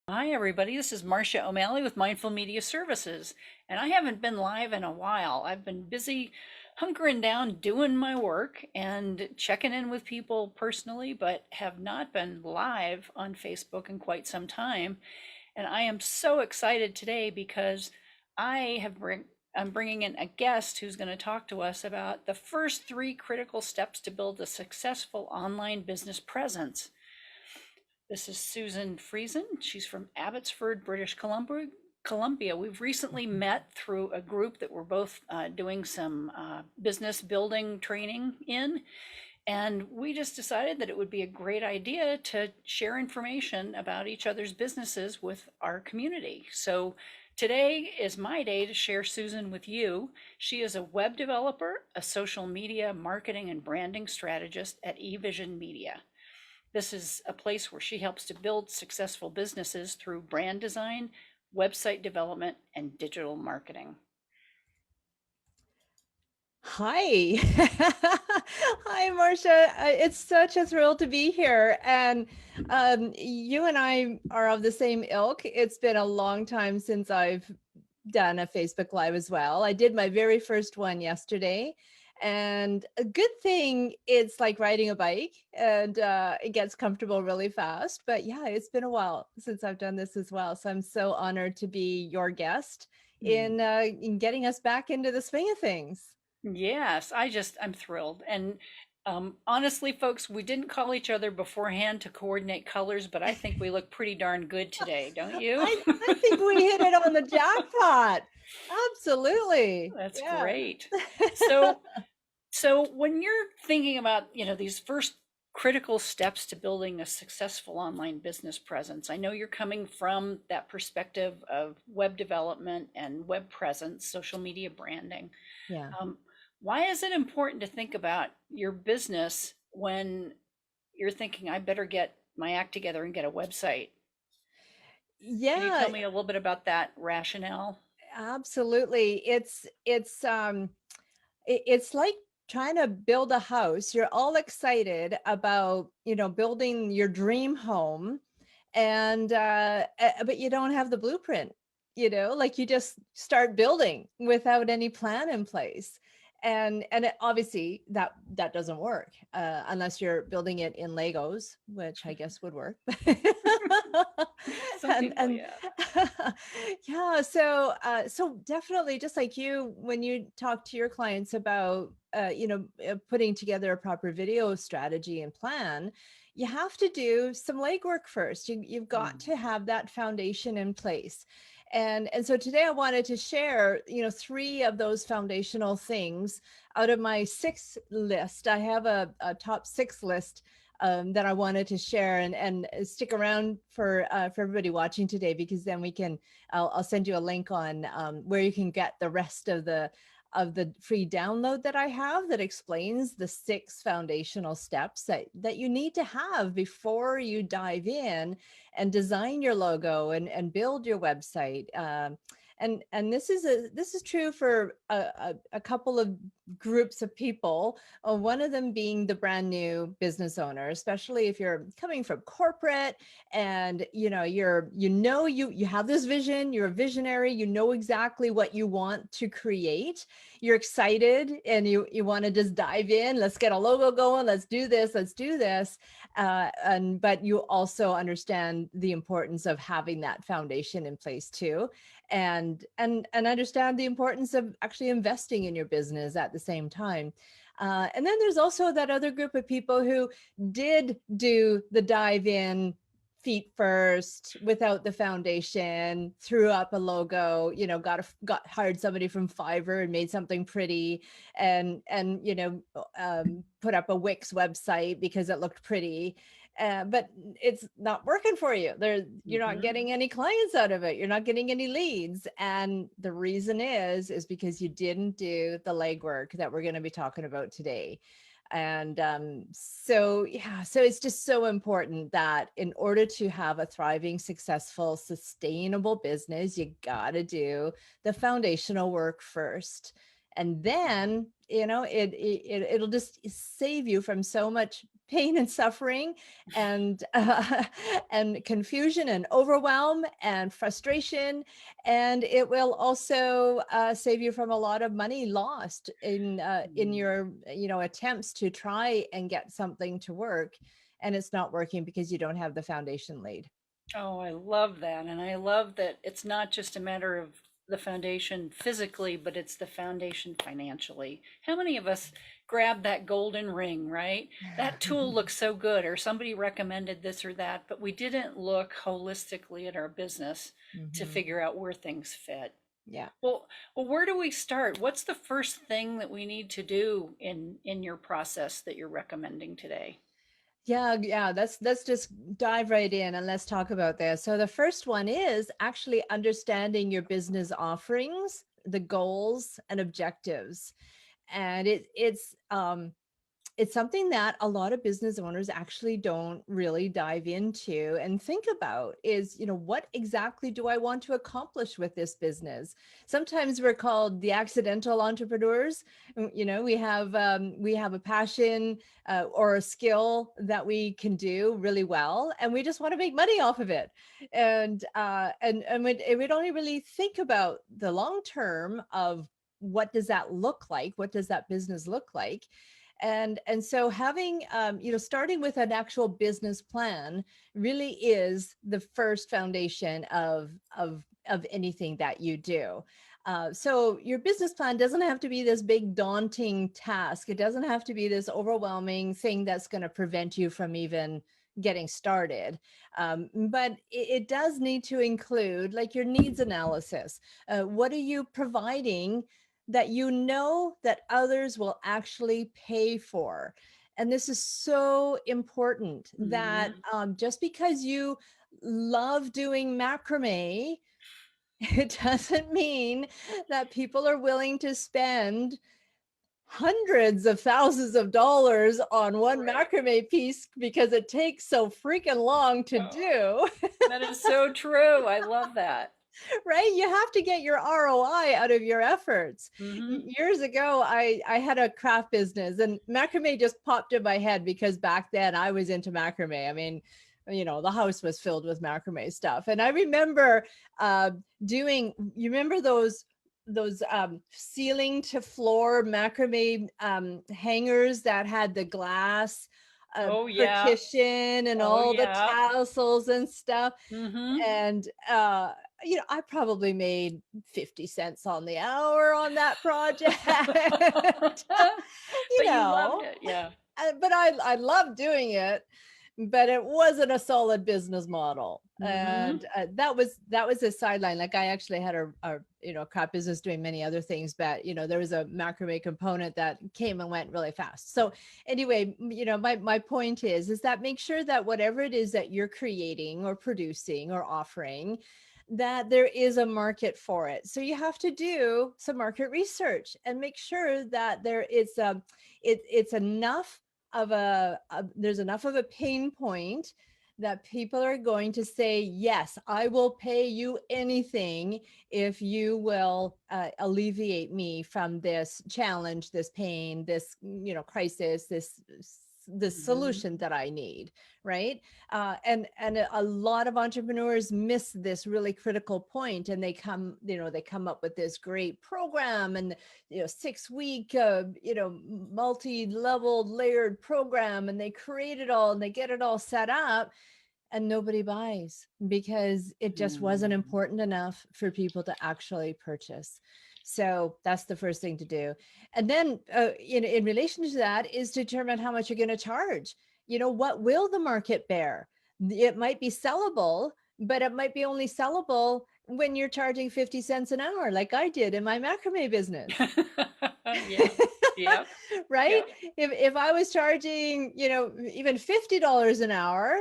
Hi, everybody. This is Marcia O'Malley with Mindful Media Services, and I haven't been live in a while. I've been busy hunkering down doing my work and checking in with people personally, but have not been live on Facebook in quite some time. And I am so excited today because I have bring I'm bringing in a guest who's going to talk to us about the first three critical steps to build a successful online business presence. This is Susan Friesen. She's from Abbotsford, British Columbia. We've recently met through a group that we're both doing some business building training in. And we just decided that it would be a great idea to share information about each other's businesses with our community. So today is my day to share Susan with you. She is a web developer, a social media marketing and branding strategist at eVision Media. This is a place where she helps to build successful businesses through brand design, website development, and digital marketing. Hi. Hi, Marcia. It's such a thrill to be here. And you and I are of the same ilk. It's been a long time since I've done a Facebook Live as well. I did my very first one yesterday. And a good thing, it's like riding a bike and it gets comfortable really fast. But yeah, it's been a while since I've done this as well. So I'm so honored to be your guest in getting us back into the swing of things. Yes, I'm thrilled. And honestly, folks, we didn't call each other beforehand to coordinate colors, but I think we look pretty darn good today, don't you? I think we hit it on the jackpot. Absolutely. That's Yeah. great. So, so when you're thinking about, these first critical steps to building a successful online business presence, I know you're coming from that perspective of web development and web presence, social media branding. Yeah. Um, why is it important to think about your business when you're thinking, I better get my act together and get a website? Can you Yeah, tell me a little bit about that rationale? absolutely. It's like trying to build a house. You're all excited about, building your dream home and but you don't have the blueprint, like you just start building without any plan in place. Obviously that doesn't work unless you're building it in Legos, which I guess would work. Some and people, and yeah. yeah, so definitely, just like you, when you talk to your clients about putting together a proper video strategy and plan, you have to do some legwork first. You've got Mm. to have that foundation in place. And so today I wanted to share, three of those foundational things out of my six list. I have a top six list that I wanted to share, and stick around for everybody watching today, because then I'll send you a link on where you can get the rest of the free download that I have that explains the six foundational steps that you need to have before you dive in and design your logo and build your website. And this is true for a couple of groups of people. One of them being the brand new business owner, especially if you're coming from corporate and you have this vision, you're a visionary, you know exactly what you want to create, you're excited, and you want to just dive in. Let's get a logo going. Let's do this. And but you also understand the importance of having that foundation in place too, and understand the importance of actually investing in your business at the same time. And then there's also that other group of people who did do the dive in feet first without the foundation, threw up a logo, got hired somebody from Fiverr and made something pretty, and put up a Wix website because it looked pretty. But it's not working for you. You're not Hmm. getting any clients out of it. You're not getting any leads. And the reason is because you didn't do the legwork that we're going to be talking about today. And so it's just so important that in order to have a thriving, successful, sustainable business, you got to do the foundational work first. And then, it'll just save you from so much pain and suffering and and confusion and overwhelm and frustration, and it will also save you from a lot of money lost in Mm. your attempts to try and get something to work, and it's not working because you don't have the foundation laid. Oh, I love that. And I love that it's not just a matter of the foundation physically, but it's the foundation financially. How many of us grab that golden ring, right? That tool looks so good, or somebody recommended this or that, but we didn't look holistically at our business to Hmm. figure out where things fit. Yeah. Well, where do we start? What's the first thing that we need to do in your process that you're recommending today? Yeah, let's just dive right in and let's talk about this. So the first one is actually understanding your business offerings, the goals and objectives. And it's something that a lot of business owners actually don't really dive into and think about is, what exactly do I want to accomplish with this business? Sometimes we're called the accidental entrepreneurs. We have a passion or a skill that we can do really well, and we just want to make money off of it. And we don't really think about the long term of what does that look like? What does that business look like? And so having starting with an actual business plan really is the first foundation of anything that you do. So your business plan doesn't have to be this big daunting task. It doesn't have to be this overwhelming thing that's going to prevent you from even getting started. But it does need to include like your needs analysis. What are you providing that that others will actually pay for? And this is so important that Mhm. just because you love doing macrame, it doesn't mean that people are willing to spend hundreds of thousands of dollars on one Right. macrame piece because it takes so freaking long to Oh, do. that is so true. I love that. Right? You have to get your ROI out of your efforts. Hmm. Years ago, I had a craft business, and macrame just popped in my head because back then I was into macrame. I mean, the house was filled with macrame stuff. And I remember uh, you remember those ceiling to floor macrame hangers that had the glass Oh yeah. partition and Oh all the yeah. tassels and stuff. Hmm. And I probably made 50 cents on the hour on that project. you But you loved know it. Yeah. but I loved doing it, but it wasn't a solid business model. Hmm. And that was a sideline. Like I actually had a crop business doing many other things, but there was a macrame component that came and went really fast. So anyway, my point is that make sure that whatever it is that you're creating or producing or offering, that there is a market for it. So you have to do some market research and make sure that it's enough there's enough of a pain point that people are going to say, yes, I will pay you anything if you will alleviate me from this challenge, this pain, this crisis, this Hmm. solution that I need, right? And a lot of entrepreneurs miss this really critical point, and they come up with this great program and 6 week multi-level layered program, and they create it all and they get it all set up, and nobody buys because it just wasn't Hmm. important enough for people to actually purchase. So that's the first thing to do. And then in relation to that is determine how much you're going to charge. What will the market bear? It might be sellable, but it might be only sellable when you're charging 50 cents an hour, like I did in my macrame business. Yeah. Yep. Right? Yep. If I was charging, even $50 an hour,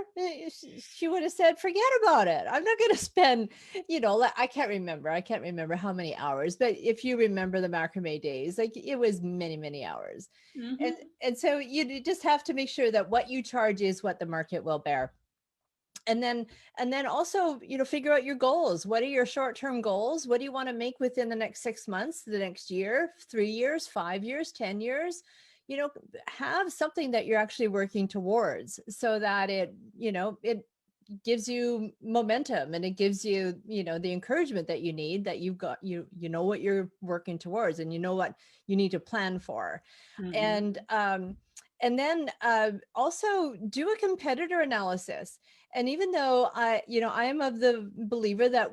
she would have said, forget about it. I'm not going to spend, I can't remember how many hours, but if you remember the macrame days, like it was many, many hours. And Hmm. and so you just have to make sure that what you charge is what the market will bear. And then also figure out your goals. What are your short-term goals? What do you want to make within the next 6 months, the next year, 3 years, 5 years, 10 years? you know, have something that you're actually working towards so that it gives you momentum, and it gives you, the encouragement that you need, that you've got, you know what you're working towards, and you know what you need to plan for. Mm-hmm. And then also do a competitor analysis. And even though I am of the believer that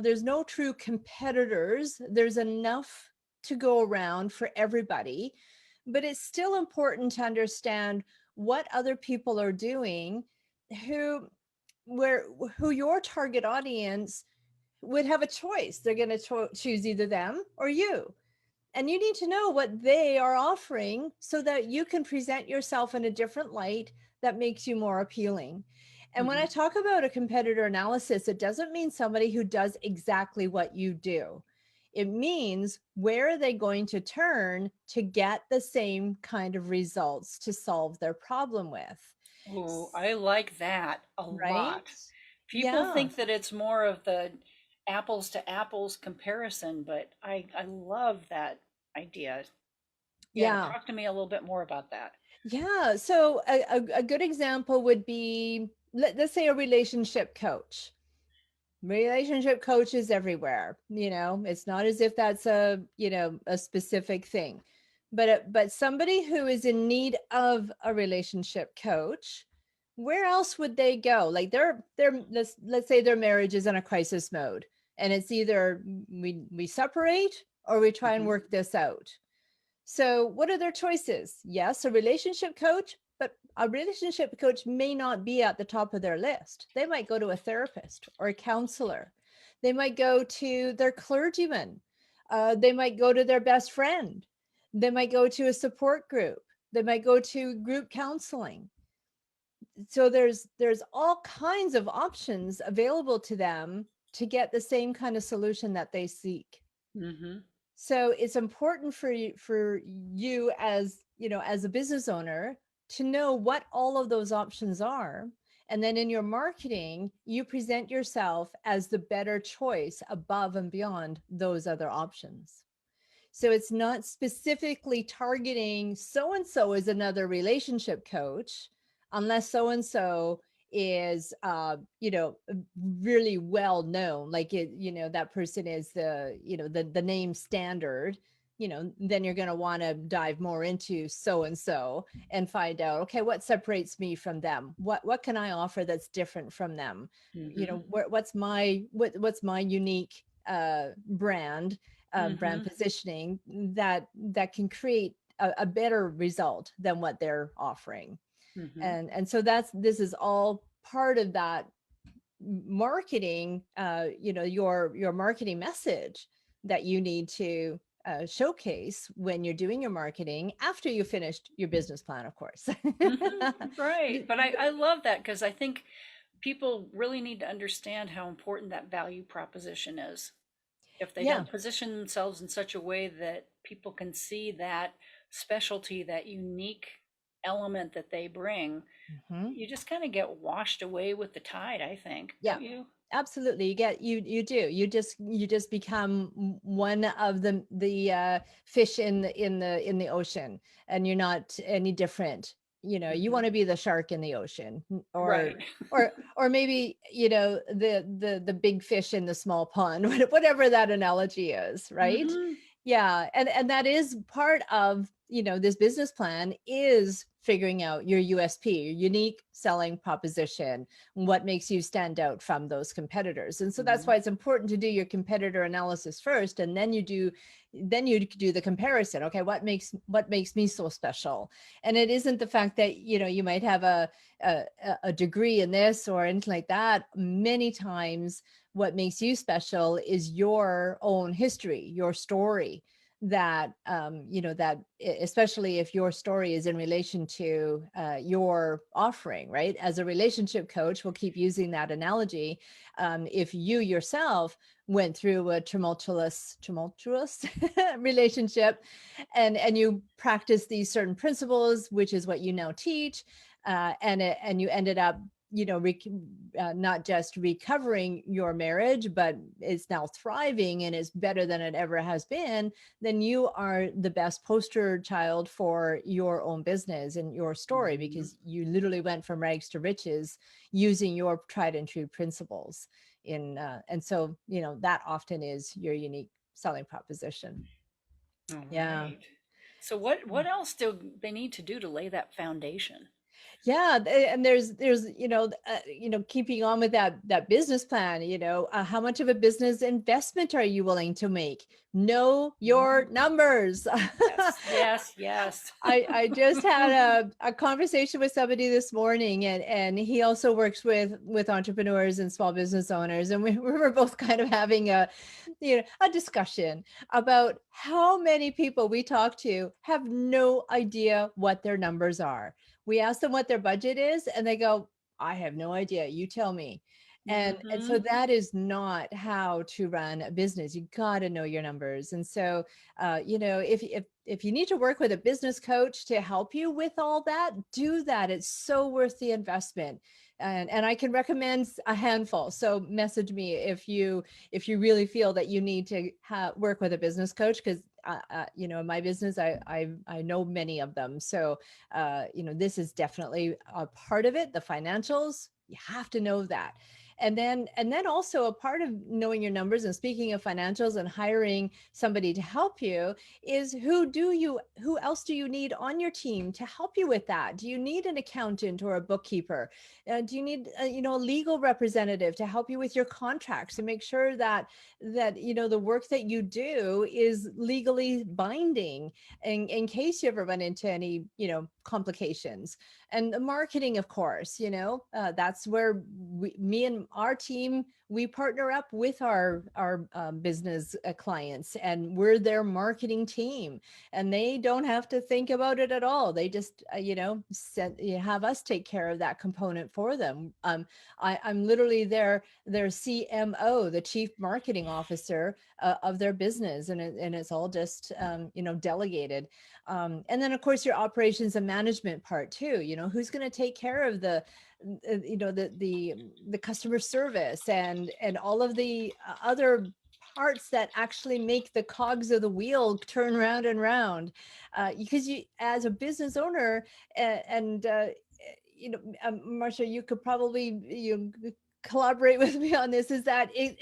there's no true competitors, there's enough to go around for everybody, but it's still important to understand what other people are doing, who where who your target audience would have a choice. They're going to choose either them or you, and you need to know what they are offering so that you can present yourself in a different light that makes you more appealing. And when I Mm-hmm. talk about a competitor analysis, it doesn't mean somebody who does exactly what you do. It means, where are they going to turn to get the same kind of results to solve their problem with? Oh, I like that a Right? lot. People Yeah. think that it's more of the apples to apples comparison, but I love that idea. Yeah, Yeah. talk to me a little bit more about that. Yeah. So a good example would be, let's say, a relationship coach. Relationship coaches everywhere. It's not as if that's a specific thing, but somebody who is in need of a relationship coach, where else would they go? Like, let's say their marriage is in a crisis mode, and it's either we separate or we try and Mm-hmm. work this out. So what are their choices? Yes, a relationship coach, but a relationship coach may not be at the top of their list. They might go to a therapist or a counselor. They might go to their clergyman. They might go to their best friend. They might go to a support group. They might go to group counseling. So there's all kinds of options available to them to get the same kind of solution that they seek. Mm-hmm. So it's important for you as, as a business owner, to know what all of those options are. And then in your marketing, you present yourself as the better choice above and beyond those other options. So it's not specifically targeting so and so as another relationship coach, unless so and so is really well known, like that person is the name standard. Then you're going to want to dive more into so and so and find out, okay, what separates me from them, what can I offer that's different from them, Mm-hmm. what's my unique brand Mm-hmm. positioning that can create a better result than what they're offering. Mm-hmm. And so this is all part of that marketing, your marketing message that you need to showcase when you're doing your marketing after you finished your business plan, of course. Mm-hmm. Right. But I love that, because I think people really need to understand how important that value proposition is. If they Yeah. don't position themselves in such a way that people can see that specialty, that unique element that they bring, Mhm. you just kind of get washed away with the tide, I think, Yeah. don't you? Absolutely. You just become one of the fish in the ocean, and you're not any different. You Hmm. want to be the shark in the ocean, or Right. or maybe the big fish in the small pond, whatever that analogy is, right? Hmm. Yeah, and that is part of, this business plan, is figuring out your USP, your unique selling proposition, what makes you stand out from those competitors. And so that's Hmm. why it's important to do your competitor analysis first, and then you do the comparison. Okay, what makes me so special? And it isn't the fact that you might have a, a degree in this or anything like that. Many times what makes you special is your own history, your story, that especially if your story is in relation to your offering, right? As a relationship coach, we'll keep using that analogy. If you yourself went through a tumultuous relationship, and you practice these certain principles, which is what you now teach, and you ended up not just recovering your marriage, but is now thriving and is better than it ever has been, then you are the best poster child for your own business and your story, Mhm. because you literally went from rags to riches using your tried and true principles. And so, that often is your unique selling proposition. All Yeah. right. So what else do they need to do to lay that foundation? Yeah, and there's keeping on with that business plan. How much of a business investment are you willing to make? Know your Mhm. numbers. Yes, yes, yes. I just had a conversation with somebody this morning, and he also works with entrepreneurs and small business owners, and we were both kind of having a discussion about how many people we talk to have no idea what their numbers are. We ask them what their budget is, and they go, I have no idea, you tell me. And so Mhm. that is not how to run a business. You got to know your numbers. And so if you need to work with a business coach to help you with all that, do that. It's so worth the investment. And I can recommend a handful. So message me if you really feel that you need to work with a business coach, because in my business, I know many of them. So this is definitely a part of it. The financials, you have to know that. And then also a part of knowing your numbers, and speaking of financials and hiring somebody to help you, is who else do you need on your team to help you with that? Do you need an accountant or a bookkeeper? Do you need a legal representative to help you with your contracts and make sure that the work that you do is legally binding, in case you ever run into any complications? And the marketing, of course, that's where me and our team, we partner up with our business clients, and we're their marketing team, and they don't have to think about it at all. They just have us take care of that component for them. I'm literally their CMO, the chief marketing officer of their business, and it's all just delegated. And then, of course, your operations and management part too. Who's going to take care of the customer service and all of the other parts that actually make the cogs of the wheel turn round and round. Because you, as a business owner, and Marcia, you could probably collaborate with me on this, is that it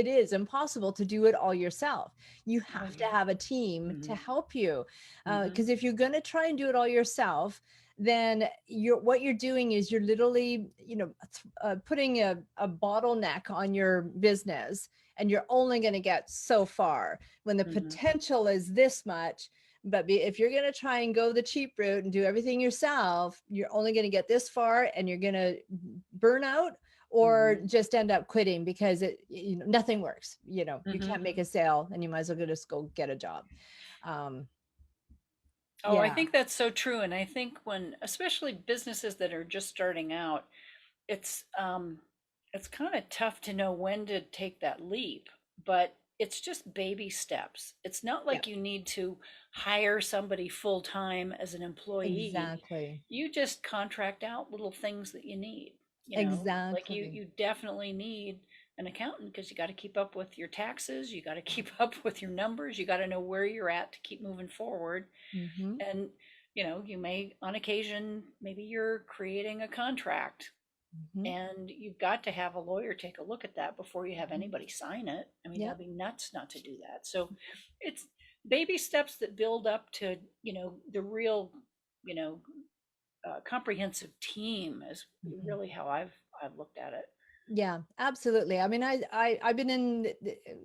is impossible to do it all yourself. You Oh have to yeah. have a team to Mhm. help you, Mhm. because if you're going to try and do it all yourself, then what you're doing is you're literally putting a bottleneck on your business, and you're only going to get so far when the Mhm. potential is this much. But if you're going to try and go the cheap route and do everything yourself, you're only going to get this far, and you're going to burn out or Mhm. just end up quitting, because nothing works. You Mhm. can't make a sale, and you might as well just go get a job. um Oh, I yeah. think that's so true. And I think when, especially businesses that are just starting out, it's it's kind of tough to know when to take that leap, but it's just baby steps. It's not Yeah, like you need to hire somebody full time as an employee. exactly. You just contract out little things that you need, like you Exactly. you definitely need an accountant because you got to keep up with your taxes, you got to keep up with your numbers, you got to know where you're at to keep moving forward. Hmm. And you may on occasion, maybe you're creating a contract Hmm. and you've got to have a lawyer take a look at that before you have Hmm. anybody sign it. I mean, Yeah. that'd be nuts not to do that. So it's baby steps that build up to, the real, you know, comprehensive team is Hmm. really how I've looked at it. Yeah, absolutely. I mean, I've been in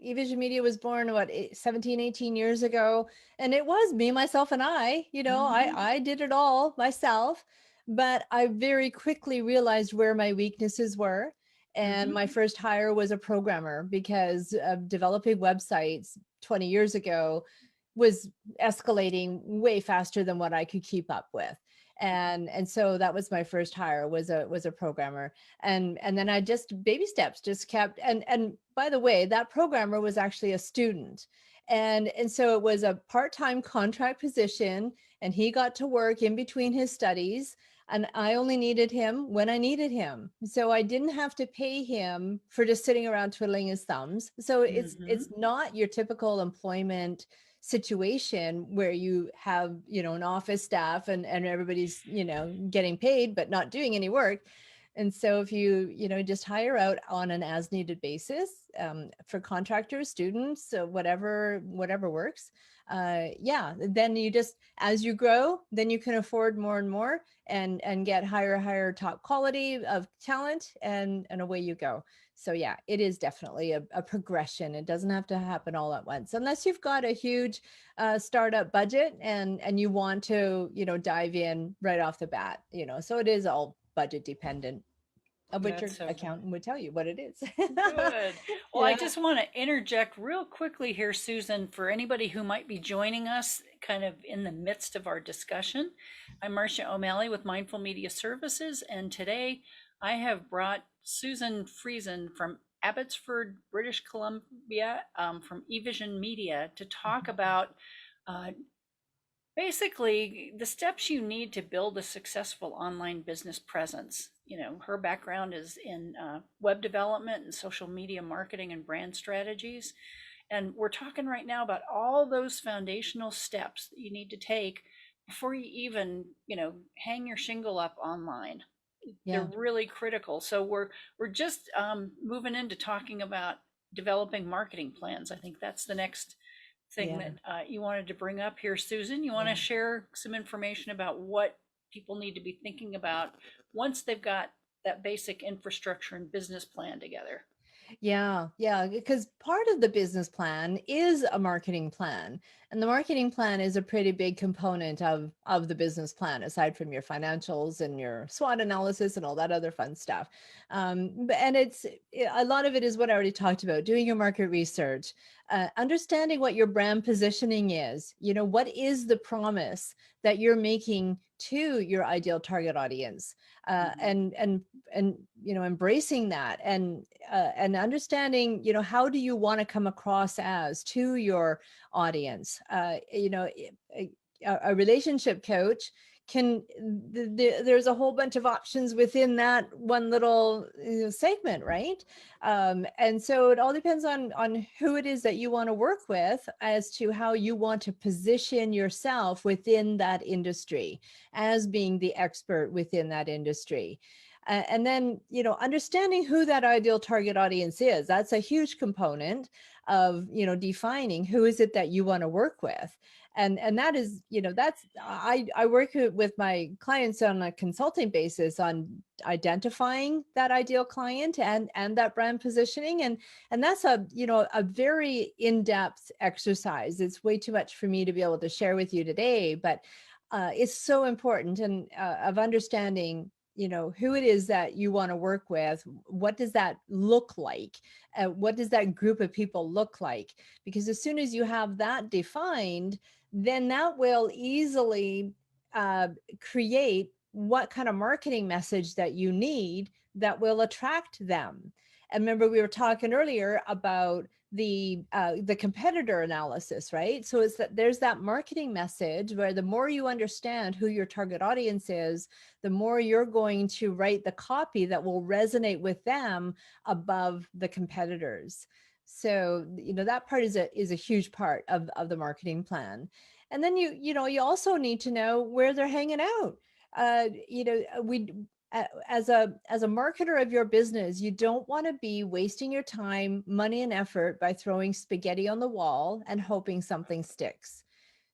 eVision Media was born, what, 17, 18 years ago, and it was me, myself, and I Hmm. I did it all myself, but I very quickly realized where my weaknesses were. And Hmm. my first hire was a programmer, because developing websites 20 years ago was escalating way faster than what I could keep up with. And so that was my first hire, was a programmer. And then I just baby steps just kept. And by the way, that programmer was actually a student. And so it was a part-time contract position, and he got to work in between his studies. and I only needed him when I needed him. So I didn't have to pay him for just sitting around twiddling his thumbs. So it's Hmm. not your typical employment situation where you have, an office staff and everybody's, getting paid but not doing any work. And so if you, just hire out on an as needed basis, for contractors, students, whatever works, yeah, then you just, as you grow, then you can afford more and more, and get higher top quality of talent, and away you go. So yeah, it is definitely a progression. It doesn't have to happen all at once, unless you've got a huge startup budget, and you want to, dive in right off the bat. So it is all budget dependent, of which your That's so good. accountant would tell you what it is. Good. Well, I Yeah. just want to interject real quickly here, Susan, for anybody who might be joining us kind of in the midst of our discussion. I'm Marcia O'Malley with Mindful Media Services, and today I have brought Susan Friesen from Abbotsford, British Columbia, from eVision Media to talk about uh, basically the steps you need to build a successful online business presence. Her background is in web development and social media marketing and brand strategies. And we're talking right now about all those foundational steps that you need to take before you even, hang your shingle up online. They're Yeah. really critical. So we're just moving into talking about developing marketing plans. I think that's the next thing Yeah. that you wanted to bring up here, Susan. You want to Yeah. share some information about what people need to be thinking about once they've got that basic infrastructure and business plan together? Yeah, yeah, because part of the business plan is a marketing plan, and the marketing plan is a pretty big component of the business plan, aside from your financials and your SWOT analysis and all that other fun stuff. And a lot of it is what I already talked about: doing your market research, understanding what your brand positioning is. What is the promise that you're making to your ideal target audience, uh, Mhm. and and and embracing that, and understanding, how do you want to come across as to your audience. A relationship coach can, there's a whole bunch of options within that one little, segment, right? And so it all depends on who it is that you want to work with, as to how you want to position yourself within that industry as being the expert within that industry. And then, understanding who that ideal target audience is. That's a huge component of, defining who is it that you want to work with. And that is, I work with my clients on a consulting basis on identifying that ideal client, and that brand positioning. And that's a very in-depth exercise. It's way too much for me to be able to share with you today, but it's so important, and of understanding, who it is that you want to work with. What does that look like? What does that group of people look like? Because as soon as you have that defined, then that will easily uh, create what kind of marketing message that you need that will attract them. And remember, we were talking earlier about the competitor analysis, right? So it's that there's that marketing message where the more you understand who your target audience is, the more you're going to write the copy that will resonate with them above the competitors. So, that part is a huge part of the marketing plan. And then you also need to know where they're hanging out. We as a marketer of your business, you don't want to be wasting your time, money, and effort by throwing spaghetti on the wall and hoping something sticks.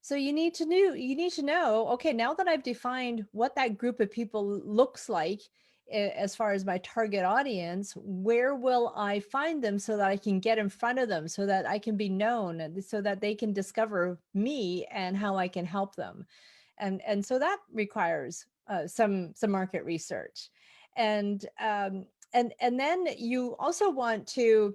So you need to know, okay, now that I've defined what that group of people looks like, as far as my target audience, where will I find them so that I can get in front of them, so that I can be known, and so that they can discover me and how I can help them. And so that requires some market research. And then you also want to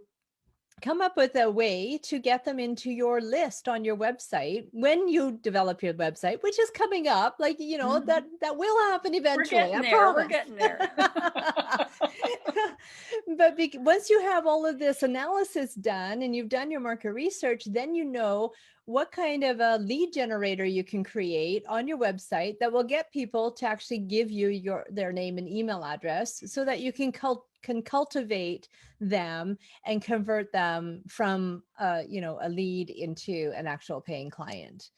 come up with a way to get them into your list on your website when you develop your website, which is coming up. Like, Mhm. that will happen We're eventually, getting I there. We're promise. getting there. But once you have all of this analysis done and you've done your market research, then you know what kind of a lead generator you can create on your website that will get people to actually give you their name and email address, so that you can cultivate them and convert them from a lead into an actual paying client.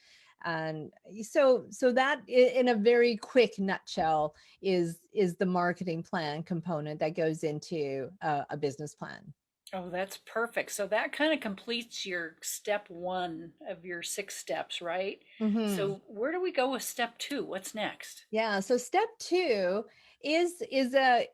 And so that, in a very quick nutshell, is the marketing plan component that goes into a business plan. Oh, that's perfect. So that kind of completes your step one of your 6 steps, right? Hmm. So where do we go with step two? What's next? Yeah. So step two is a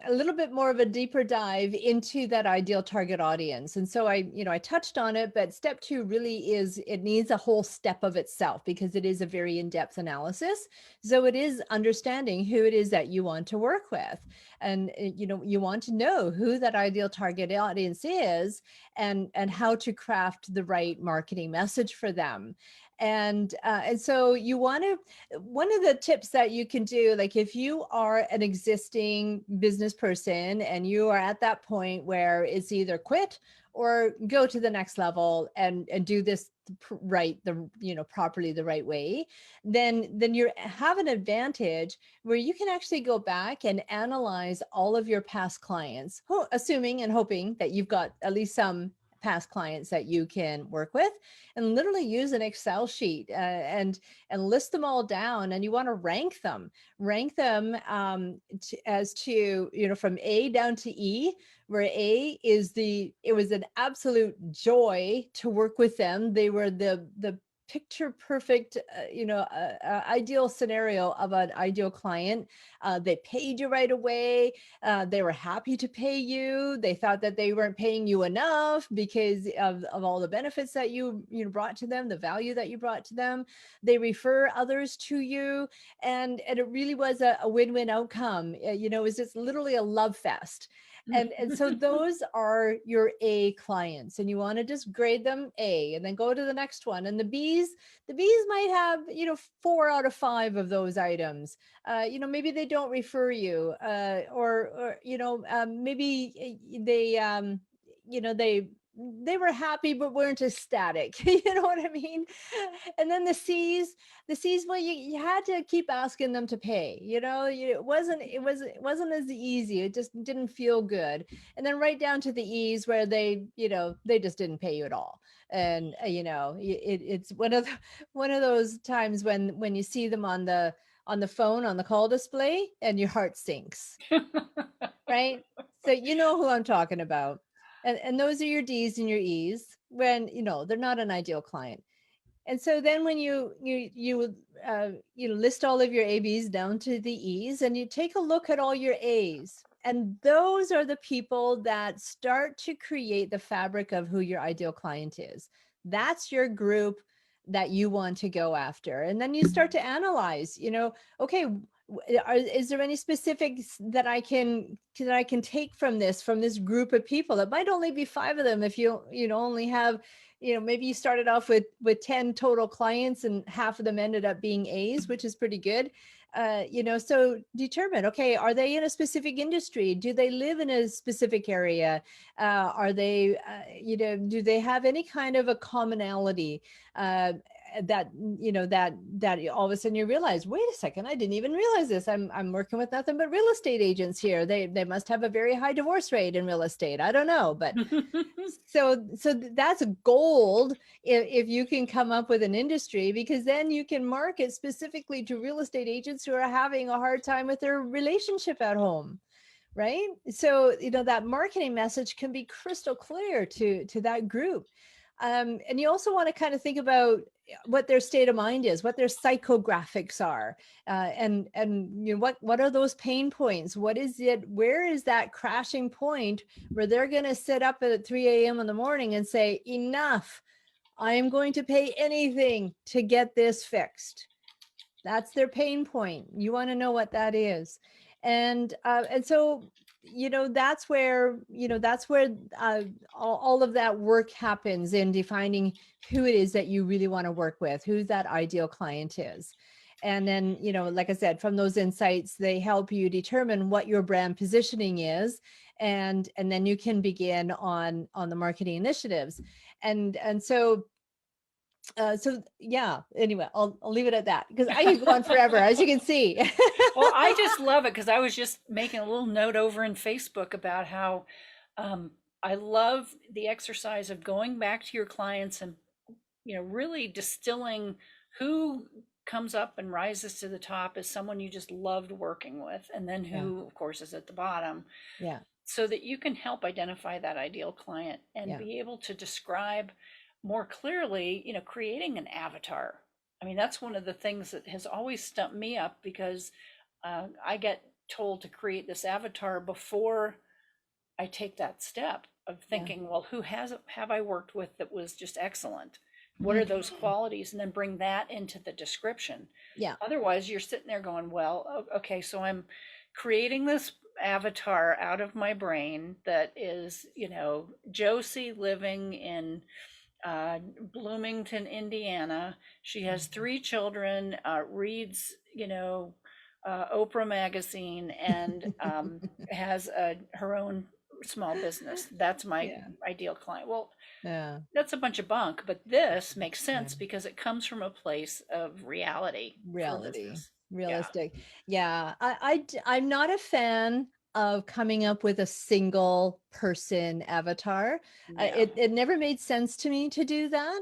little bit more of a deeper dive into that ideal target audience. And so I touched on it, but step two really it needs a whole step of itself, because it is a very in-depth analysis. So it is understanding who it is that you want to work with. And you want to know who that ideal target audience is, and how to craft the right marketing message for them. And so you want to one of the tips that you can do, like if you are an existing business person and you are at that point where it's either quit or go to the next level and do this right, properly, the right way, then you have an advantage where you can actually go back and analyze all of your past clients, assuming and hoping that you've got at least some past clients that you can work with, and literally use an Excel sheet, and list them all down. And you want to rank them as to, from A down to E, where A is it was an absolute joy to work with them. They were the picture perfect, ideal scenario of an ideal client. They paid you right away. They were happy to pay you. They thought that they weren't paying you enough because of all the benefits that you brought to them, the value that you brought to them. They refer others to you, and it really was a win-win outcome. It was just literally a love fest. And so those are your A clients, and you want to just grade them A, and then go to the next one. And the B's might have 4 out of 5 of those items. Maybe they don't refer you, or maybe they were happy but weren't ecstatic. You know what I mean? And then the C's, well, you had to keep asking them to pay. It wasn't as easy. It just didn't feel good. And then right down to the E's, where they just didn't pay you at all. And it's one of those times when you see them on the phone, on the call display, and your heart sinks, right? So you know who I'm talking about. And those are your D's and your E's, when they're not an ideal client. And so then when you list all of your ABs down to the E's, and you take a look at all your A's, and those are the people that start to create the fabric of who your ideal client is. That's your group that you want to go after. And then you start to analyze, okay, is there any specifics that I can take from this group of people? It might only be 5 of them if you only have, maybe you started off with 10 total clients and half of them ended up being A's, which is pretty good. So determine, okay, are they in a specific industry? Do they live in a specific area? Are they, do they have any kind of a commonality? That all of a sudden you realize, wait a second, I didn't even realize this. I'm working with nothing but real estate agents here. They must have a very high divorce rate in real estate. I don't know, but so that's gold if you can come up with an industry, because then you can market specifically to real estate agents who are having a hard time with their relationship at home. Right. So, that marketing message can be crystal clear to that group. And you also want to kind of think about what their state of mind is, what their psychographics are, and what are those pain points? What is it? Where is that crashing point where they're going to sit up at 3 a.m. in the morning and say, enough, I am going to pay anything to get this fixed? That's their pain point. You want to know what that is. And so that's where all of that work happens in defining who it is that you really want to work with, who that ideal client is. And then, like I said, from those insights, they help you determine what your brand positioning is. And then you can begin on the marketing initiatives. And so yeah, anyway, I'll leave it at that because I could go on forever, as you can see. Well, I just love it because I was just making a little note over in Facebook about how I love the exercise of going back to your clients and really distilling who comes up and rises to the top as someone you just loved working with, and then Yeah, who, of course, is at the bottom, yeah, so that you can help identify that ideal client and yeah, be able to describe more clearly, creating an avatar. I mean, that's one of the things that has always stumped me up because I get told to create this avatar before I take that step of yeah. thinking, well, who have I worked with that was just excellent? What are those Mhm. qualities? And then bring that into the description. Yeah, Otherwise, you're sitting there going, well, okay, so I'm creating this avatar out of my brain that is, Josie living in Bloomington, Indiana. She has mhm. 3 children, reads, Oprah magazine, and has her own small business. That's my Yeah, ideal client. Well, yeah, that's a bunch of bunk, but this makes yeah. sense because it comes from a place of reality for a Reality, business. Yeah. realistic. Yeah, I'm not a fan of coming up with a single person avatar. Yeah. It never made sense to me to do that,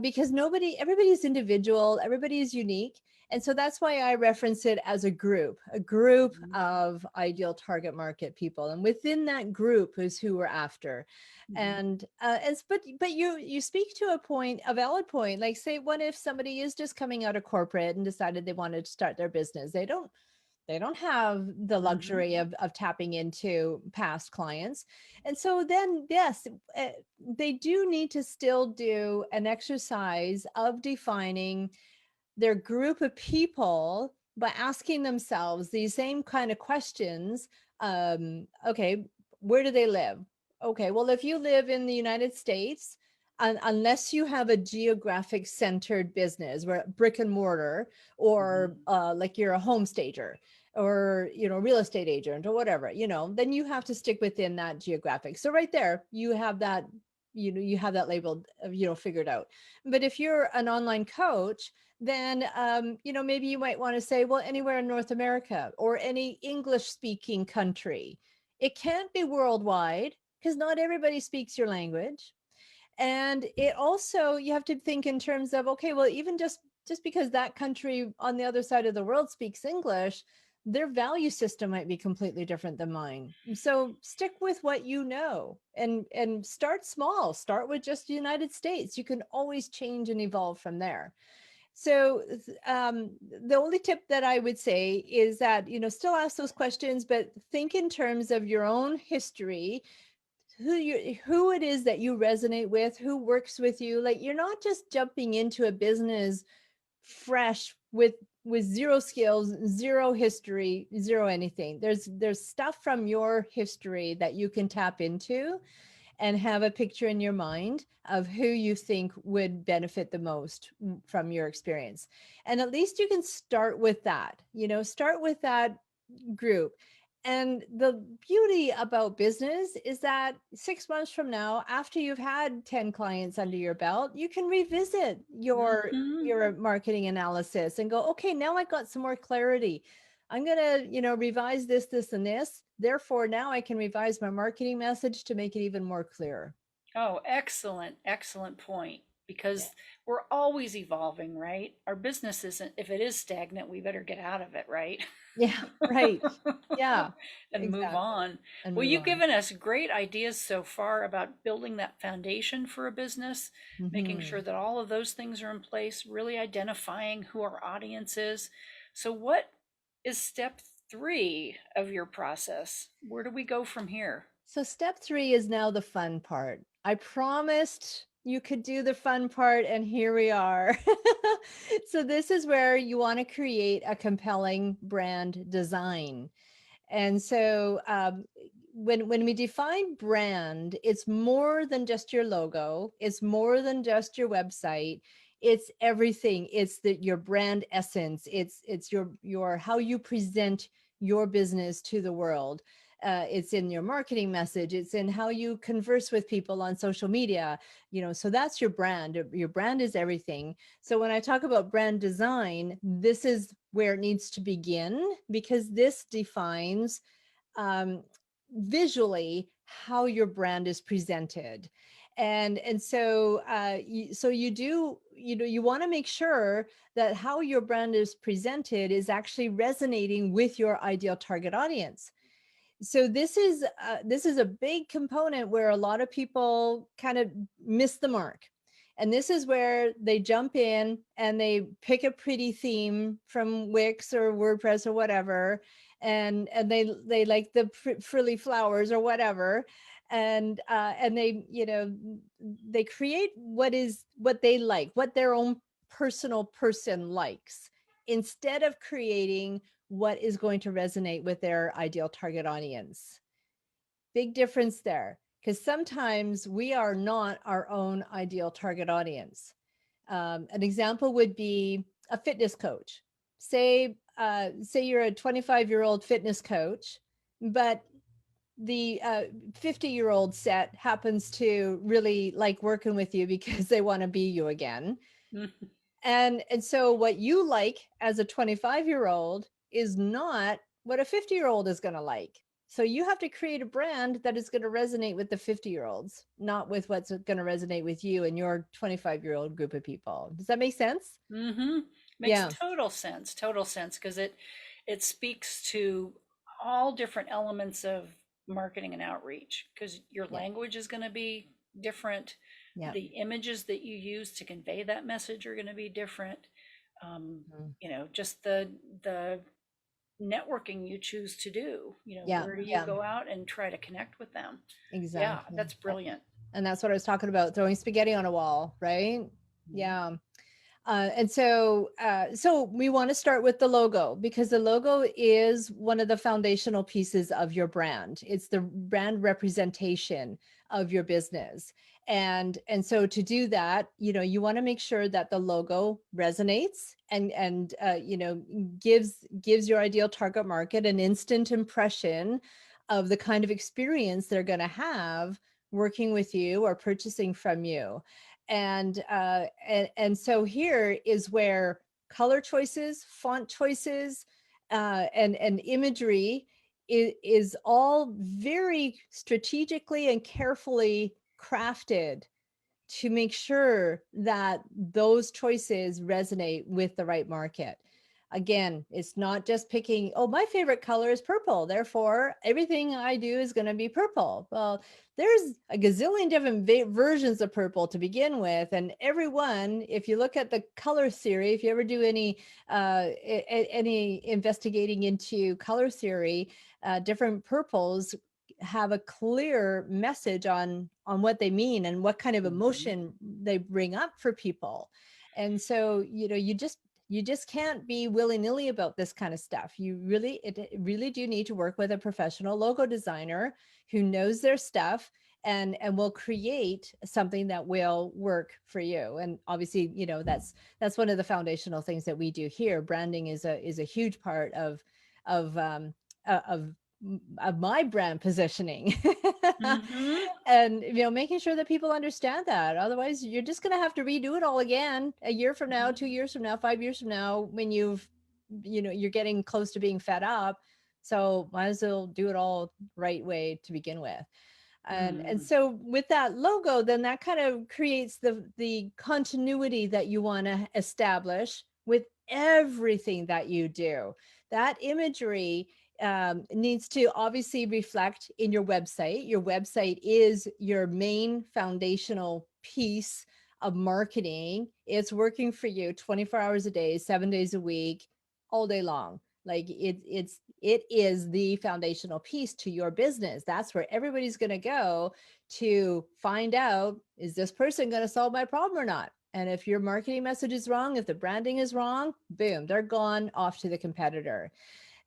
because everybody's individual, everybody's unique. And so that's why I reference it as a group Mhm. of ideal target market people. And within that group is who we're after. Mhm. But you speak to a valid point. Like, say, what if somebody is just coming out of corporate and decided they wanted to start their business? They don't have the Mhm. luxury of tapping into past clients. And so then, yes, they do need to still do an exercise of defining their group of people by asking themselves these same kind of questions. Okay, where do they live? Okay, well, if you live in the United States, unless you have a geographic centered business where brick and mortar, or Mhm. like you're a home stager, or real estate agent or whatever, then you have to stick within that geographic. So right there you have that, you have that labeled, figured out. But if you're an online coach, then maybe you might want to say, well, anywhere in North America or any English speaking country. It can't be worldwide because not everybody speaks your language. And it also, you have to think in terms of, okay, well, even just because that country on the other side of the world speaks English, their value system might be completely different than mine. So stick with what you know, and start small. Start with just the United States. You can always change and evolve from there. So the only tip that I would say is that, still ask those questions, but think in terms of your own history, who it is that you resonate with, who works with you. Like, you're not just jumping into a business fresh with zero skills, zero history, zero anything. There's stuff from your history that you can tap into and have a picture in your mind of who you think would benefit the most from your experience. And at least you can start with that, start with that group. And the beauty about business is that 6 months from now, after you've had 10 clients under your belt, you can revisit Mhm. your marketing analysis and go, okay, now I got some more clarity. I'm going to, revise this, and this. Therefore, now I can revise my marketing message to make it even more clear. Oh, excellent, excellent point. Yeah. Because we're always evolving, right? Our business isn't, if it is stagnant, we better get out of it, right? Yeah. Right. Yeah. And move Exactly. on. And Well, move you've on. given us great ideas so far about building that foundation for a business, making sure Hmm. that all of those things are in place, really identifying who our audience is. So, what is step 3 of your process? Where do we go from here? So step 3 is now the fun part. I promised you could do the fun part, and here we are. So this is where you want to create a compelling brand design. And so when we define brand, it's more than just your logo, it's more than just your website, it's everything. It's your brand essence, it's your how you present your business to the world. It's in your marketing message, it's in how you converse with people on social media, so that's your brand. Your brand is everything. So when I talk about brand design, this is where it needs to begin, because this defines um, visually how your brand is presented. And so so you do, you want to make sure that how your brand is presented is actually resonating with your ideal target audience. So this is a big component where a lot of people kind of miss the mark. And this is where they jump in and they pick a pretty theme from Wix or WordPress or whatever, and they like the frilly flowers or whatever, and they, they create what they like, what their own personal person likes, instead of creating what is going to resonate with their ideal target audience. Big difference there, because sometimes we are not our own ideal target audience. An example would be a fitness coach. Say you're a 25-year-old fitness coach, but the 50-year-old set happens to really like working with you because they want to be you again. Mhm. And so what you like as a 25-year-old is not what a 50-year-old is going to like. So you have to create a brand that is going to resonate with the 50-year-olds, not with what's going to resonate with you and your 25-year-old group of people. Does that make sense? Mm-hmm. Makes Yeah. total sense, because it speaks to all different elements of marketing and outreach, because your Yeah. language is going to be different. Yeah. The images that you use to convey that message are going to be different. Um, Mhm. just the networking you choose to do. Yeah. Where do you Yeah. go out and try to connect with them? Yeah, Exactly. that's brilliant. And that's what I was talking about, throwing spaghetti on a wall, right? Mhm. Yeah. So we want to start with the logo, because the logo is one of the foundational pieces of your brand. It's the brand representation of your business. And so to do that, you want to make sure that the logo resonates and gives your ideal target market an instant impression of the kind of experience they're going to have working with you or purchasing from you. And so here is where color choices, font choices, and imagery is all very strategically and carefully crafted to make sure that those choices resonate with the right market. Again, it's not just picking, oh, my favorite color is purple, therefore everything I do is going to be purple. Well, there's a gazillion different versions of purple to begin with, and everyone, if you look at the color theory, if you ever do any investigating into color theory, different purples have a clear message on what they mean and what kind of Mhm. emotion they bring up for people. And so, you just can't be willy-nilly about this kind of stuff. It really do need to work with a professional logo designer who knows their stuff and will create something that will work for you. And obviously, that's one of the foundational things that we do here. Branding is a huge part of of my brand positioning. Mhm. And making sure that people understand that, otherwise you're just going to have to redo it all again a year from now, 2 years from now, 5 years from now, when you're getting close to being fed up. So might as well do it all right way to begin with. And Mhm. so with that logo, then that kind of creates the continuity that you want to establish with everything that you do. That imagery needs to obviously reflect in your website. Your website is your main foundational piece of marketing. It's working for you 24 hours a day, 7 days a week, all day long. Like it is the foundational piece to your business. That's where everybody's going to go to find out, is this person going to solve my problem or not? And if your marketing message is wrong, if the branding is wrong, boom, they're gone off to the competitor.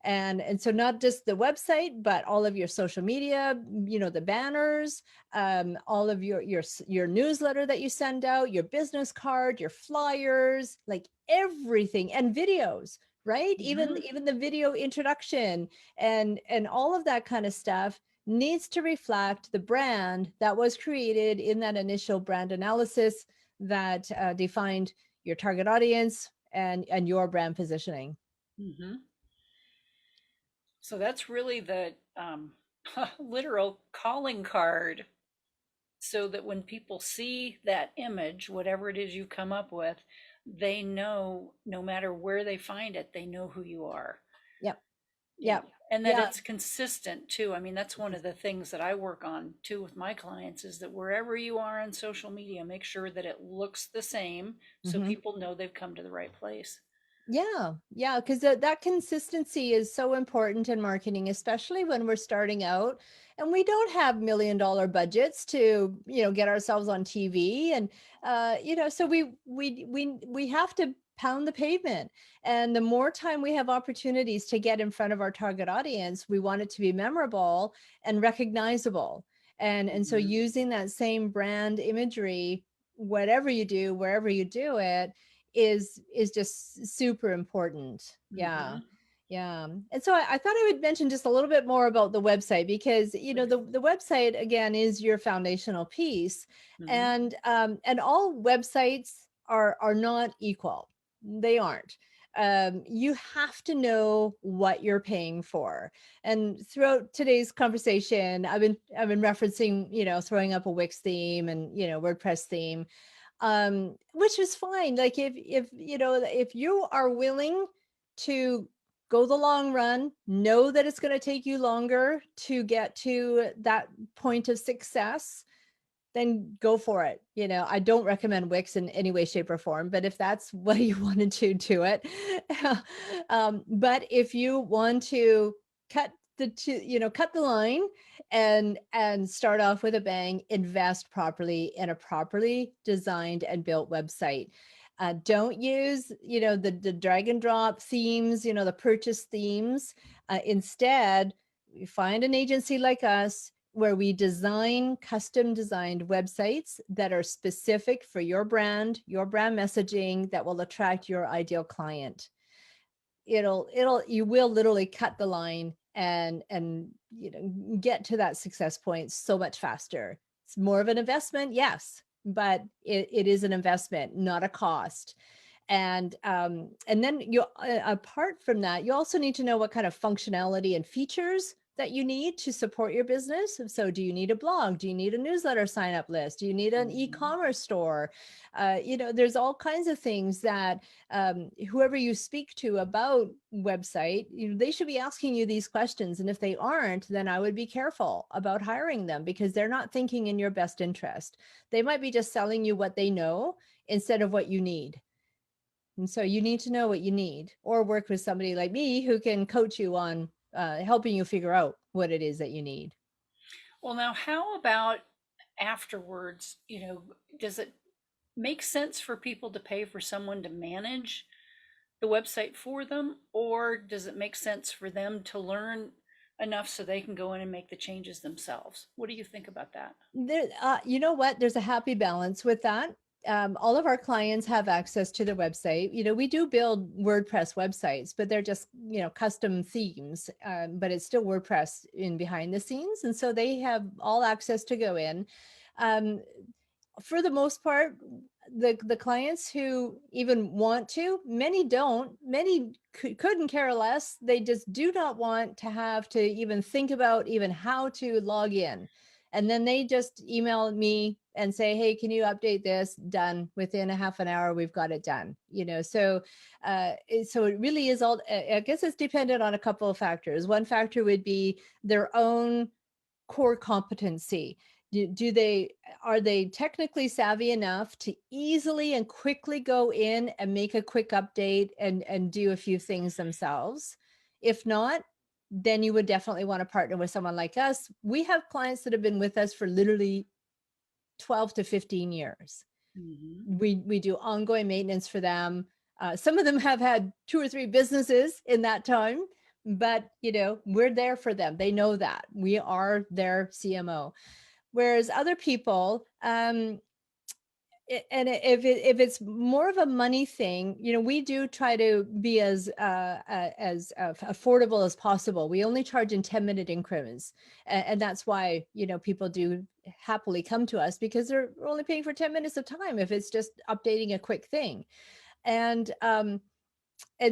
And so not just the website, but all of your social media, the banners, all of your newsletter that you send out, your business card, your flyers, like everything, and videos, right? even Mhm. even the video introduction and all of that kind of stuff needs to reflect the brand that was created in that initial brand analysis that defined your target audience and your brand positioning. Mhm. So that's really the literal calling card, so that when people see that image, whatever it is you come up with, they know, no matter where they find it, they know who you are. Yep. Yeah. Yep. And that Yeah. it's consistent too. I mean, that's one of the things that I work on too with my clients, is that wherever you are on social media, make sure that it looks the same so Hmm. people know they've come to the right place. Yeah, yeah, because that consistency is so important in marketing, especially when we're starting out and we don't have $1 million budgets to, get ourselves on TV. And so we have to pound the pavement. And the more time we have opportunities to get in front of our target audience, we want it to be memorable and recognizable. And so Mhm. using that same brand imagery, whatever you do, wherever you do it, is just super important. Yeah. Mhm. Yeah. And so I thought I would mention just a little bit more about the website, because Please. the website again is your foundational piece. Mhm. And all websites are not equal. They aren't. You have to know what you're paying for. And throughout today's conversation, I've been referencing, throwing up a Wix theme and, WordPress theme, which is fine. Like if you are willing to go the long run, know that it's going to take you longer to get to that point of success, then go for it. I don't recommend Wix in any way, shape, or form, but if that's what you want to do it. But if you want to cut the line and start off with a bang, invest properly in a properly designed and built website. Don't use, the drag and drop themes, the purchase themes. Instead, you find an agency like us where we design custom designed websites that are specific for your brand messaging that will attract your ideal client. You will literally cut the line and get to that success point so much faster. It's more of an investment, yes, but it is an investment, not a cost. And then apart from that, you also need to know what kind of functionality and features that you need to support your business. So do you need a blog? Do you need a newsletter sign up list? Do you need an Mhm. e-commerce store? There's all kinds of things that whoever you speak to about website, they should be asking you these questions. And if they aren't, then I would be careful about hiring them, because they're not thinking in your best interest. They might be just selling you what they know instead of what you need. And so you need to know what you need, or work with somebody like me who can coach you on helping you figure out what it is that you need. Well, now, how about afterwards? Does it make sense for people to pay for someone to manage the website for them, or does it make sense for them to learn enough so they can go in and make the changes themselves? What do you think about that? You know what? There's a happy balance with that. All of our clients have access to the website. We do build WordPress websites, but they're just, custom themes, but it's still WordPress in behind the scenes. And so they have all access to go in. Um, for the most part, the clients who even want to, many don't, many couldn't care less. They just do not want to have to even think about even how to log in. And then they just email me and say, hey, can you update this? Done. Within a half an hour, we've got it done. So it really is all, I guess it's dependent on a couple of factors. One factor would be their own core competency. Do they Are they technically savvy enough to easily and quickly go in and make a quick update and do a few things themselves? If not, then you would definitely want to partner with someone like us. We have clients that have been with us for literally 12 to 15 years. Hmm. We do ongoing maintenance for them. Some of them have had 2 or 3 businesses in that time, but we're there for them. They know that we are their CMO. Whereas other people, if it's more of a money thing, we do try to be as affordable as possible. We only charge in 10-minute increments, and that's why people do happily come to us, because they're only paying for 10 minutes of time if it's just updating a quick thing. And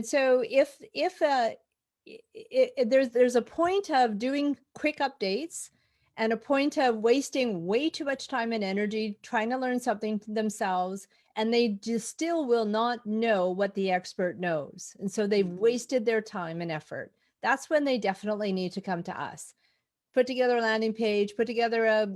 so if there's a point of doing quick updates and a point of wasting way too much time and energy trying to learn something themselves, and they just still will not know what the expert knows, and so they've wasted their time and effort, that's when they definitely need to come to us. Put together a landing page, put together a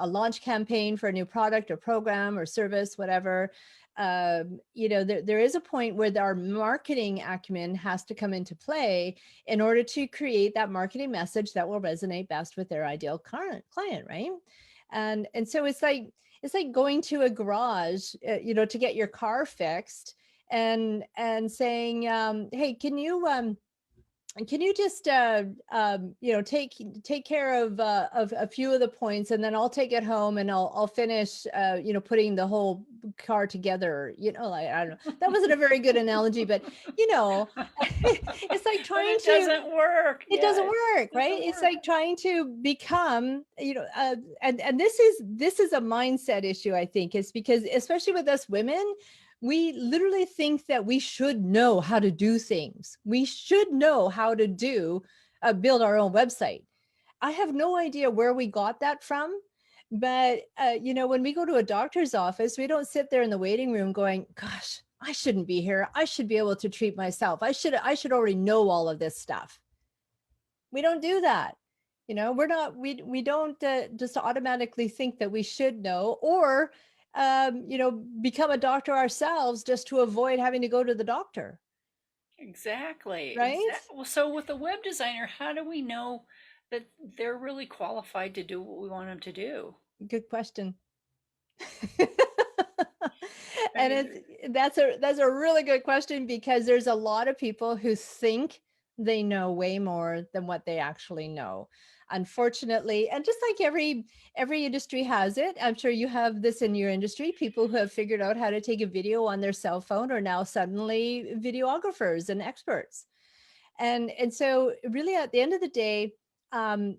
launch campaign for a new product or program or service, whatever. There is a point where our marketing acumen has to come into play in order to create that marketing message that will resonate best with their ideal client, right? And so it's like going to a garage, to get your car fixed, and saying, hey, can you just take care of a few of the points, and then I'll take it home and I'll finish putting the whole car together. Like, I don't know, that wasn't a very good analogy, but it's like But trying it doesn't work. it Yeah, doesn't it work, right? doesn't It's work. like trying to become, and this is a mindset issue, I think. It's because, especially with us women, we literally think that we should know how to do things. We should know how to build our own website. I have no idea where we got that from. But, when we go to a doctor's office, we don't sit there in the waiting room going, gosh, I shouldn't be here. I should be able to treat myself. I should already know all of this stuff. We don't do that. We don't just automatically think that we should know, or become a doctor ourselves just to avoid having to go to the doctor, Exactly. right? Exactly. Well, so with a web designer, how do we know that they're really qualified to do what we want them to do? Good question. I And mean, that's a really good question, because there's a lot of people who think they know way more than what they actually know, unfortunately. And just like every industry has it, I'm sure you have this in your industry. People who have figured out how to take a video on their cell phone are now suddenly videographers and experts. And so really, at the end of the day, um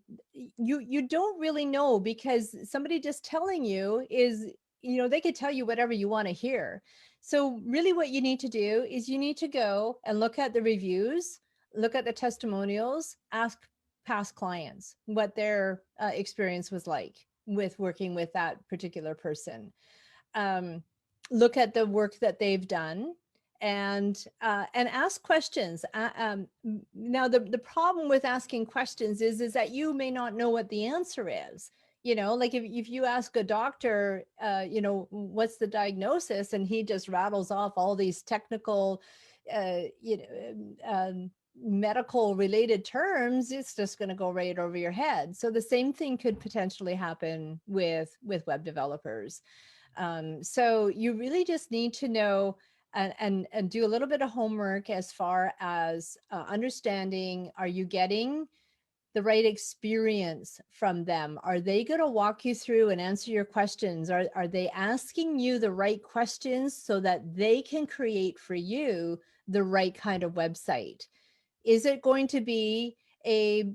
you don't really know, because somebody just telling you is, they could tell you whatever you want to hear. So really, what you need to do is you need to go and look at the reviews, look at the testimonials, ask past clients what their experience was like with working with that particular person. um, Look at the work that they've done, and ask questions. Now, the problem with asking questions is that you may not know what the answer is. Like, if you ask a doctor, what's the diagnosis, and he just rattles off all these technical, uh, you know, medical related terms, it's just going to go right over your head. So the same thing could potentially happen with web developers. So you really just need to know, and do a little bit of homework as far as understanding, are you getting the right experience from them? Are they going to walk you through and answer your questions? Are they asking you the right questions so that they can create for you the right kind of website? Is it going to be a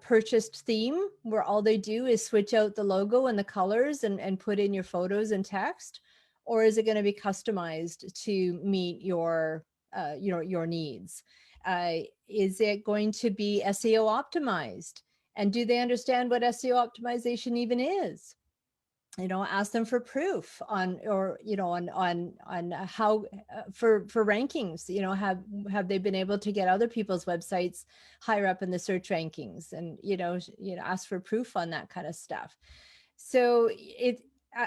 purchased theme where all they do is switch out the logo and the colors and put in your photos and text? Or is it going to be customized to meet your needs? Is it going to be SEO optimized? And do they understand what SEO optimization even is? Ask them for proof on, or on how, for rankings. Have they been able to get other people's websites higher up in the search rankings? And ask for proof on that kind of stuff. So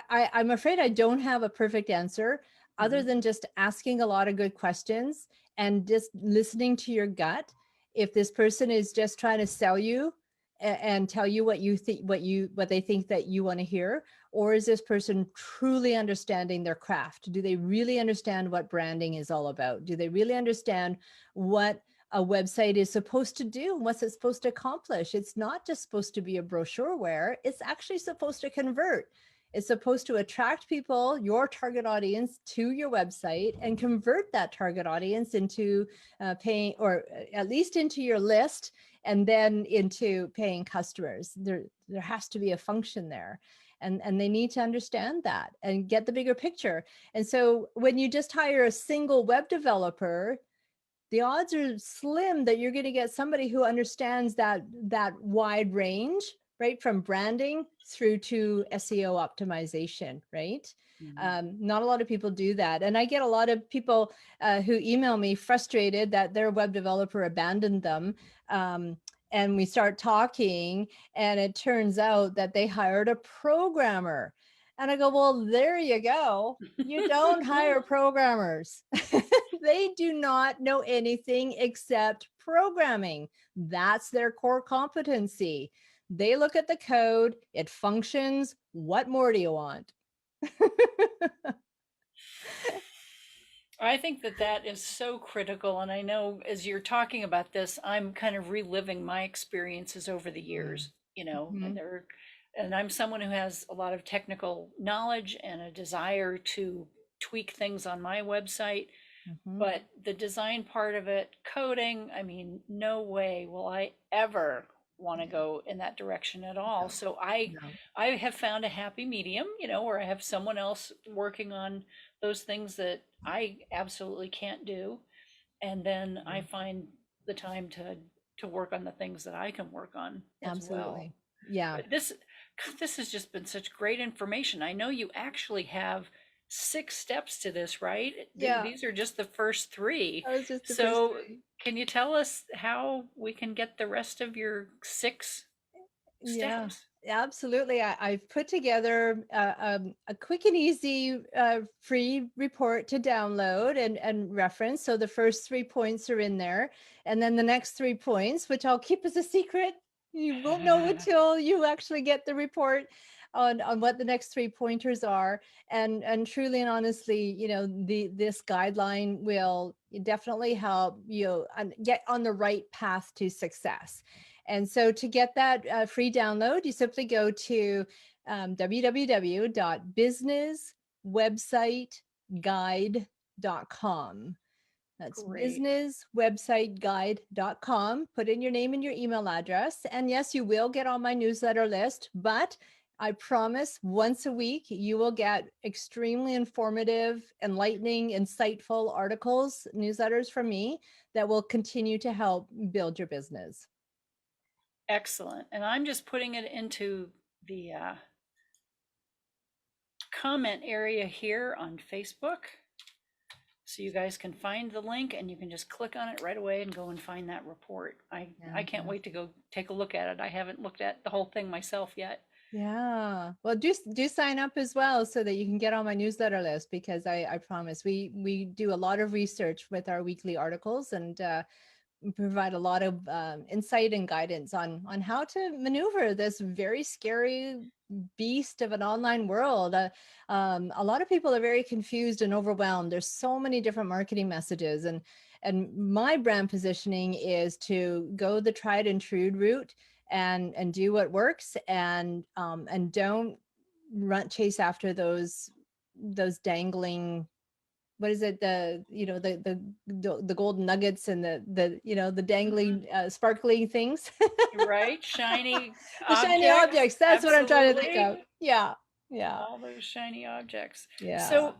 I'm afraid I don't have a perfect answer, other mhm. than just asking a lot of good questions and just listening to your gut. If this person is just trying to sell you, and tell you what you think, what they think that you want to hear? Or is this person truly understanding their craft? Do they really understand what branding is all about? Do they really understand what a website is supposed to do? What's it supposed to accomplish? It's not just supposed to be a brochureware. It's actually supposed to convert. It's supposed to attract people, your target audience, to your website and convert that target audience into paying, or at least into your list, and then into paying customers. There has to be a function there. And they need to understand that and get the bigger picture. And so when you just hire a single web developer, the odds are slim that you're going to get somebody who understands that wide range, right? From branding through to SEO optimization, right? Not a lot of people do that. And I get a lot of people who email me frustrated that their web developer abandoned them. And we start talking, and it turns out that they hired a programmer. And I go, well, there you go. You don't hire programmers. They do not know anything except programming. That's their core competency. They look at the code, it functions. What more do you want? I think that that is so critical. And I know as you're talking about this, I'm kind of reliving my experiences over the years, and Mhm. and I'm someone who has a lot of technical knowledge and a desire to tweak things on my website. Mhm. But the design part of it, coding, I mean, no way will I ever want to Yeah, go in that direction at all. no, So I no. I have found a happy medium, where I have someone else working on those things that I absolutely can't do, and then I Mhm. find the time to work on the things that I can work on as well. Absolutely. Yeah. But this has just been such great information. I know you actually have 6 steps to this, right? Yeah. These are just the first three. That was just the first So three. can you tell us how we can get the rest of your 6 Yeah, steps? absolutely. I've put together a quick and easy free report to download and reference. So the first 3 points are in there. And then the next 3 points, which I'll keep as a secret, you won't know until you actually get the report on what the next 3 pointers are. And truly and honestly, this guideline will definitely help you get on the right path to success. And so to get that free download, you simply go to www.businesswebsiteguide.com. That's Great. businesswebsiteguide.com. Put in your name and your email address. And yes, you will get on my newsletter list, but I promise once a week you will get extremely informative, enlightening, insightful articles, newsletters from me that will continue to help build your business. Excellent. And I'm just putting it into the comment area here on Facebook. So you guys can find the link and you can just click on it right away and go and find that report. I can't wait to go take a look at it. I haven't looked at the whole thing myself yet. Yeah. Well, do sign up as well so that you can get on my newsletter list, because I promise we do a lot of research with our weekly articles, and provide a lot of insight and guidance on how to maneuver this very scary beast of an online world. A lot of people are very confused and overwhelmed. There's so many different marketing messages, and my brand positioning is to go the tried and true route and do what works, and don't chase after those dangling, what is it, the golden nuggets and the Mhm. dangling sparkling things. Right? Shiny The shiny objects. objects, that's what I'm trying to think Absolutely. of. Yeah, yeah, All those shiny objects. yeah.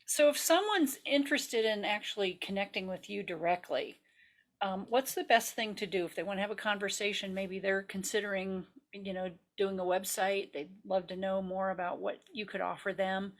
So if someone's interested in actually connecting with you directly, what's the best thing to do if they want to have a conversation? Maybe they're considering, doing a website. They'd love to know more about what you could offer them.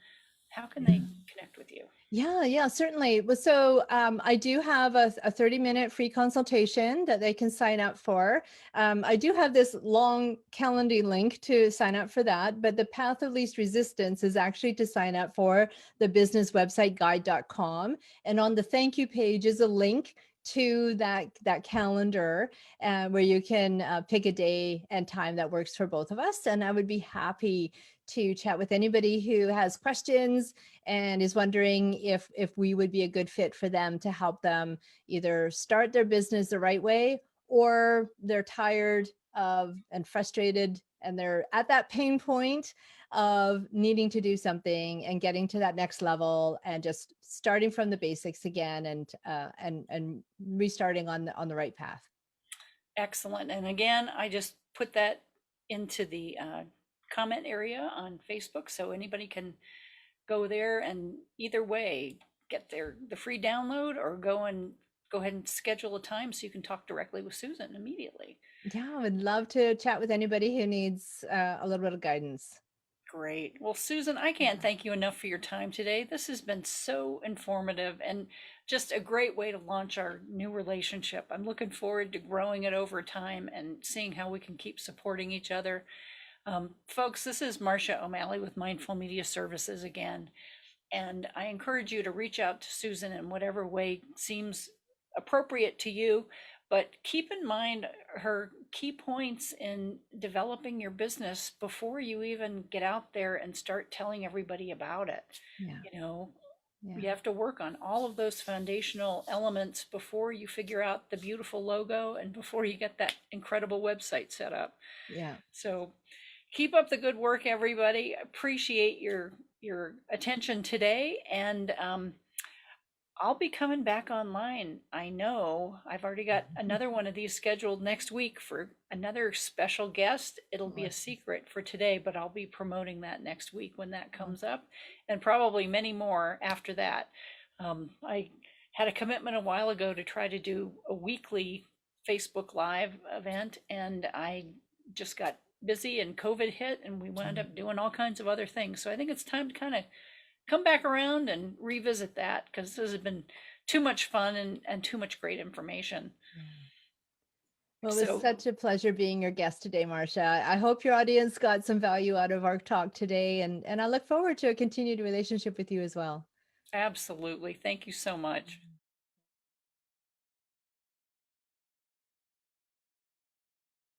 How can they connect with you? Yeah, certainly. Well, so I do have a 30-minute free consultation that they can sign up for. I do have this long Calendly link to sign up for that, but the path of least resistance is actually to sign up for the businesswebsiteguide.com. And on the thank you page is a link to that calendar where you can pick a day and time that works for both of us. And I would be happy to chat with anybody who has questions and is wondering if we would be a good fit for them to help them either start their business the right way, or they're tired of and frustrated and they're at that pain point of needing to do something and getting to that next level and just starting from the basics again, and restarting on the right path. Excellent. And again, I just put that into the comment area on Facebook, so anybody can go there and either way get the free download, or go ahead and schedule a time so you can talk directly with Susan immediately. Yeah, I would love to chat with anybody who needs a little bit of guidance. Great. Well, Susan, I can't thank you enough for your time today. This has been so informative and just a great way to launch our new relationship. I'm looking forward to growing it over time and seeing how we can keep supporting each other. Folks, this is Marcia O'Malley with Mindful Media Services again. And I encourage you to reach out to Susan in whatever way seems appropriate to you. But keep in mind her key points in developing your business before you even get out there and start telling everybody about it. Yeah. You know, Yeah. you have to work on all of those foundational elements before you figure out the beautiful logo and before you get that incredible website set up. Yeah. So keep up the good work, everybody. Appreciate your attention today, and I'll be coming back online. I know I've already got another one of these scheduled next week for another special guest. It'll be a secret for today, but I'll be promoting that next week when that comes up, and probably many more after that. I had a commitment a while ago to try to do a weekly Facebook Live event, and I just got busy and COVID hit, and we wound up doing all kinds of other things. So I think it's time to kind of come back around and revisit that, because this has been too much fun and too much great information. Well, it was So such a pleasure being your guest today, Marcia. I hope your audience got some value out of our talk today, and I look forward to a continued relationship with you as well. absolutely. Thank you so much.